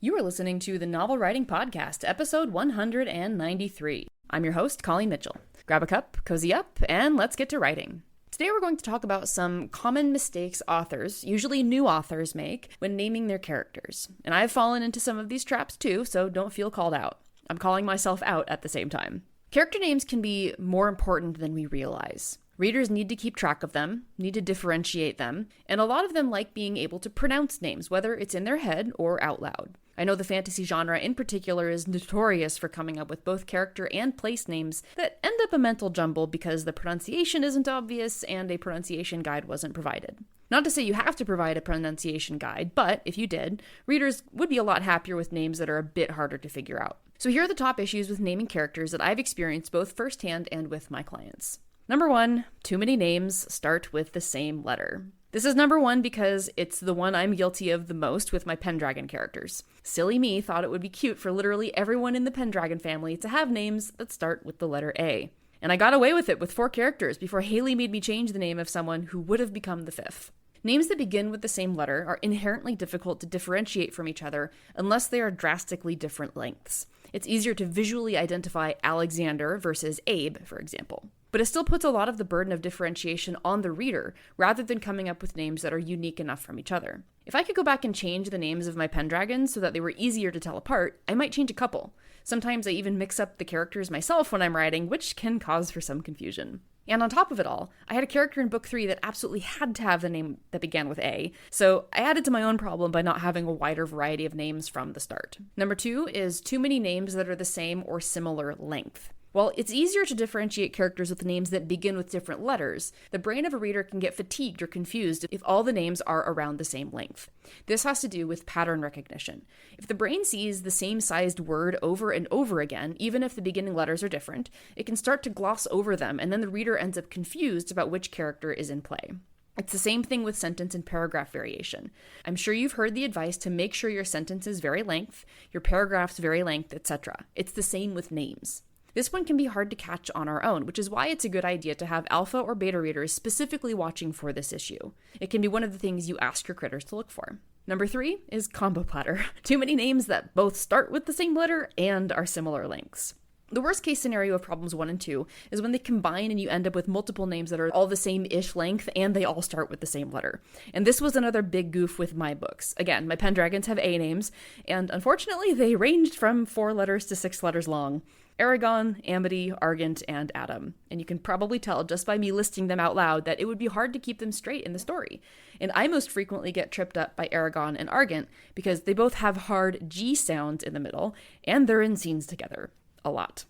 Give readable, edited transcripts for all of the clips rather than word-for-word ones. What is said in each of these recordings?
You are listening to the Novel Writing Podcast, episode 193. I'm your host, Colleen Mitchell. Grab a cup, cozy up, and let's get to writing. Today we're going to talk about some common mistakes authors, usually new authors, make when naming their characters. And I've fallen into some of these traps too, so don't feel called out. I'm calling myself out at the same time. Character names can be more important than we realize. Readers need to keep track of them, need to differentiate them, and a lot of them like being able to pronounce names, whether it's in their head or out loud. I know the fantasy genre in particular is notorious for coming up with both character and place names that end up a mental jumble because the pronunciation isn't obvious and a pronunciation guide wasn't provided. Not to say you have to provide a pronunciation guide, but if you did, readers would be a lot happier with names that are a bit harder to figure out. So here are the top issues with naming characters that I've experienced both firsthand and with my clients. Number 1, too many names start with the same letter. This is number 1 because it's the one I'm guilty of the most with my Pendragon characters. Silly me thought it would be cute for literally everyone in the Pendragon family to have names that start with the letter A. And I got away with it with 4 characters before Haley made me change the name of someone who would have become the 5th. Names that begin with the same letter are inherently difficult to differentiate from each other unless they are drastically different lengths. It's easier to visually identify Alexander versus Abe, for example. But it still puts a lot of the burden of differentiation on the reader, rather than coming up with names that are unique enough from each other. If I could go back and change the names of my Pendragons so that they were easier to tell apart, I might change a couple. Sometimes I even mix up the characters myself when I'm writing, which can cause for some confusion. And on top of it all, I had a character in book 3 that absolutely had to have the name that began with A, so I added to my own problem by not having a wider variety of names from the start. Number 2 is too many names that are the same or similar length. While it's easier to differentiate characters with names that begin with different letters, the brain of a reader can get fatigued or confused if all the names are around the same length. This has to do with pattern recognition. If the brain sees the same sized word over and over again, even if the beginning letters are different, it can start to gloss over them, and then the reader ends up confused about which character is in play. It's the same thing with sentence and paragraph variation. I'm sure you've heard the advice to make sure your sentences vary length, your paragraphs vary length, etc. It's the same with names. This one can be hard to catch on our own, which is why it's a good idea to have alpha or beta readers specifically watching for this issue. It can be one of the things you ask your critters to look for. Number 3 is combo platter. Too many names that both start with the same letter and are similar lengths. The worst case scenario of problems 1 and 2 is when they combine and you end up with multiple names that are all the same-ish length and they all start with the same letter. And this was another big goof with my books. Again, my Pendragons have A names, and unfortunately they ranged from 4 letters to 6 letters long. Aragon, Amity, Argent, and Adam. And you can probably tell just by me listing them out loud that it would be hard to keep them straight in the story. And I most frequently get tripped up by Aragon and Argent because they both have hard G sounds in the middle, and they're in scenes together. A lot.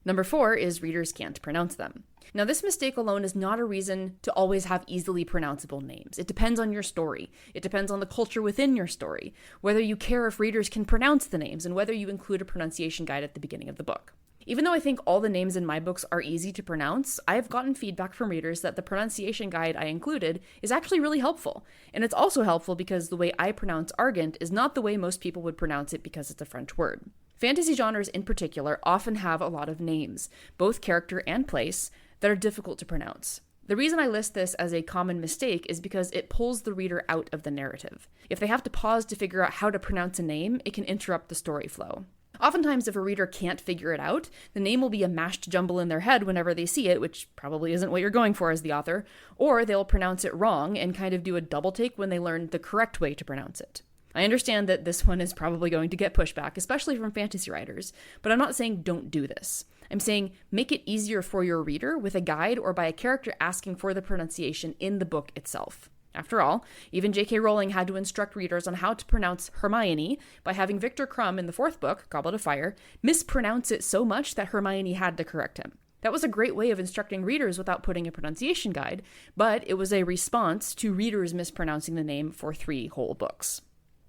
Number 4 is readers can't pronounce them. Now, this mistake alone is not a reason to always have easily pronounceable names. It depends on your story. It depends on the culture within your story, whether you care if readers can pronounce the names, and whether you include a pronunciation guide at the beginning of the book. Even though I think all the names in my books are easy to pronounce, I've gotten feedback from readers that the pronunciation guide I included is actually really helpful. And it's also helpful because the way I pronounce Argent is not the way most people would pronounce it because it's a French word. Fantasy genres in particular often have a lot of names, both character and place, that are difficult to pronounce. The reason I list this as a common mistake is because it pulls the reader out of the narrative. If they have to pause to figure out how to pronounce a name, it can interrupt the story flow. Oftentimes, if a reader can't figure it out, the name will be a mashed jumble in their head whenever they see it, which probably isn't what you're going for as the author, or they'll pronounce it wrong and kind of do a double take when they learn the correct way to pronounce it. I understand that this one is probably going to get pushback, especially from fantasy writers, but I'm not saying don't do this. I'm saying make it easier for your reader with a guide or by a character asking for the pronunciation in the book itself. After all, even J.K. Rowling had to instruct readers on how to pronounce Hermione by having Viktor Krum in the 4th book, Goblet of Fire, mispronounce it so much that Hermione had to correct him. That was a great way of instructing readers without putting a pronunciation guide, but it was a response to readers mispronouncing the name for 3 whole books.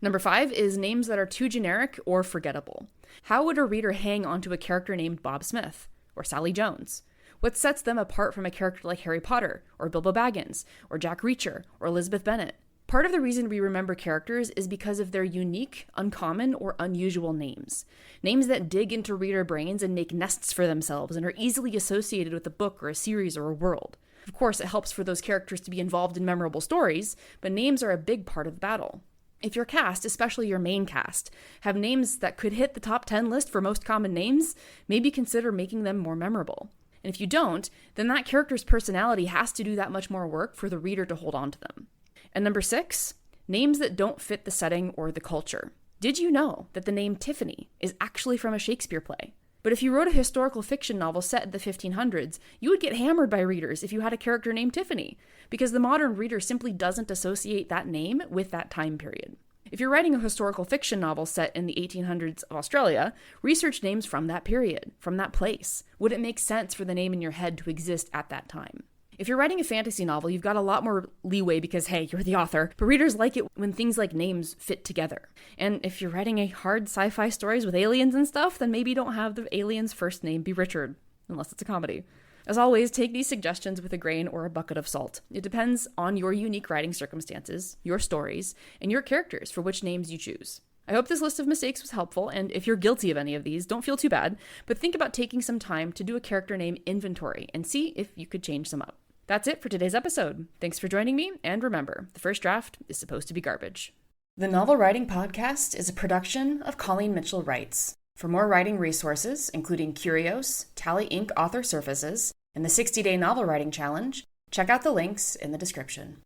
Number 5 is names that are too generic or forgettable. How would a reader hang onto a character named Bob Smith or Sally Jones? What sets them apart from a character like Harry Potter, or Bilbo Baggins, or Jack Reacher, or Elizabeth Bennet? Part of the reason we remember characters is because of their unique, uncommon, or unusual names. Names that dig into reader brains and make nests for themselves and are easily associated with a book or a series or a world. Of course, it helps for those characters to be involved in memorable stories, but names are a big part of the battle. If your cast, especially your main cast, have names that could hit the top 10 list for most common names, maybe consider making them more memorable. And if you don't, then that character's personality has to do that much more work for the reader to hold on to them. And number 6, names that don't fit the setting or the culture. Did you know that the name Tiffany is actually from a Shakespeare play? But if you wrote a historical fiction novel set in the 1500s, you would get hammered by readers if you had a character named Tiffany, because the modern reader simply doesn't associate that name with that time period. If you're writing a historical fiction novel set in the 1800s of Australia, research names from that period, from that place. Would it make sense for the name in your head to exist at that time? If you're writing a fantasy novel, you've got a lot more leeway because, hey, you're the author, but readers like it when things like names fit together. And if you're writing a hard sci-fi stories with aliens and stuff, then maybe don't have the alien's first name be Richard, unless it's a comedy. As always, take these suggestions with a grain or a bucket of salt. It depends on your unique writing circumstances, your stories, and your characters for which names you choose. I hope this list of mistakes was helpful, and if you're guilty of any of these, don't feel too bad, but think about taking some time to do a character name inventory and see if you could change some up. That's it for today's episode. Thanks for joining me, and remember, the first draft is supposed to be garbage. The Novel Writing Podcast is a production of Colleen Mitchell Writes. For more writing resources, including Curios, Tally Inc. author services, and the 60-day novel writing challenge, check out the links in the description.